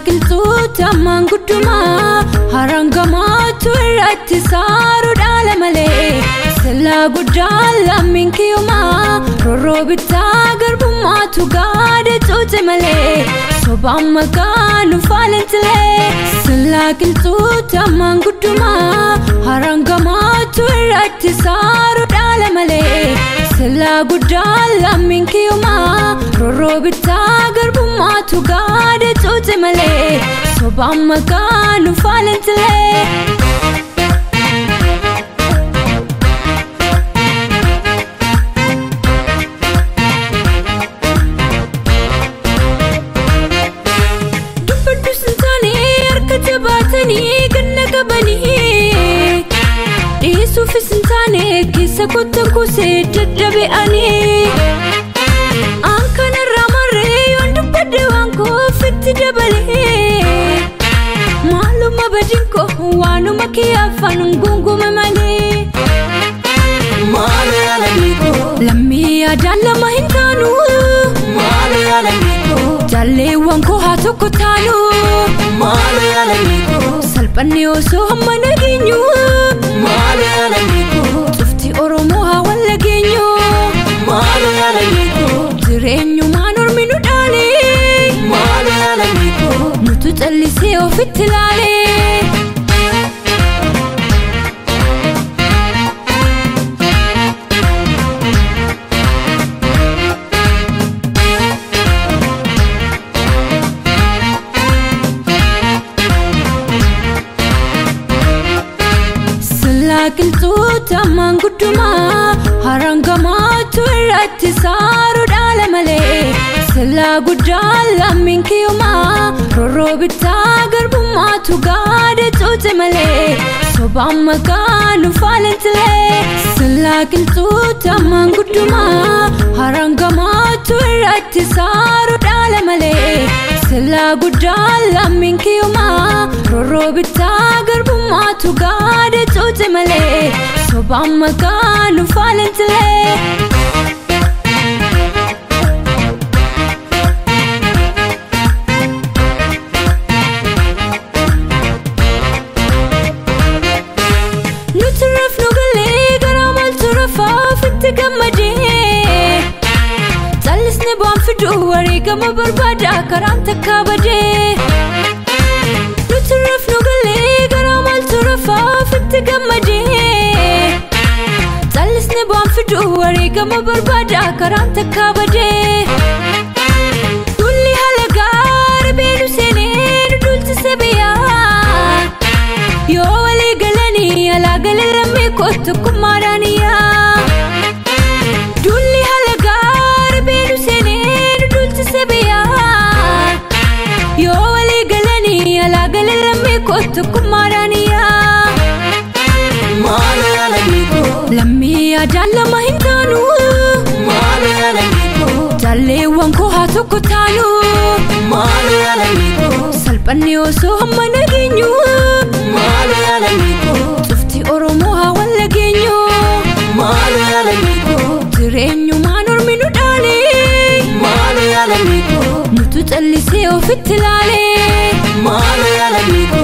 qilxuuta mangudduma harangamaatu irratti saaru dhaala malee sillaa guddaa lammiin kiyyuma rorroo bittaa garbummaatu gaada cuute malee sobaan maqaa nu faalintilee sillaa qilxuuta mangudduma harangamaatu irratti saaru dhaala malee sillaa guddaa lammiin kiyyuma rorroo bittaa garbummaatu gaada cuute malee sobaan maqaa nu faalintilee في سنتاني كيسا كنت كوسي جدبي أني أنكن الرمري يندب بدوانكو في التجبلي معلوم بجنكو وانو مكيافا ننقونكو ممالي مالي على بيكو لمي أجال لما هنكانو مالي على بيكو جالي وانكو هاتوكو تانو مالي على بيكو سلباني وسو هم نجينيو مالي على بيكو شفتي أروموها ولا جينيو مالي على بيكو ترينيو ما نرمينو دالي مالي على بيكو نتو تلسي وفي التلالي qilxuuta mangudduma harangamaatu irratti saaru dhaala malee sillaa guddaa lammiin kiyyuma rorroo bittaa garbummaatu gaada cuute malee sobaan maqaa nu faalintilee sillaa qilxuuta mangudduma harangamaatu irratti saaru dhaala malee sillaa guddaa lammiin kiyyuma rorroo bittaa garbummaatu gaada cuute malee sobaan maqaa nu faalintilee nuti rafnu galee garaa maaltu rafaa fitti gammadee callisni bu'aan fiduu wareegama barbaada karaan takkaa badee nuti rafnu galee garaa maaltu rafaa fitti gammadee callisni bu'aan fiduu wareegama barbaada karaan takkaa badee dulli halagaa ribeenu seenee nu dulchise biyyaa yoo walii galanii alaa galee lammii kootu kummaadhaaniyaa dulli halagaa ribeenu seenee nu dulchise biyyaa yoo walii galanii alaa galee lammii kootu kummaadhaaniyaa maali ala biko lammii adaan lama hin taanu maali ala biko jaalleewwan koo haa tokko taanu maali ala biko salphanni osoo hamma nageenyu maali ala biko cufti Oromoo haa wal geenyu maali ala biko jireenyumaan orminu dhaale maali ala biko nutu callisee ofitti laale maali ala biko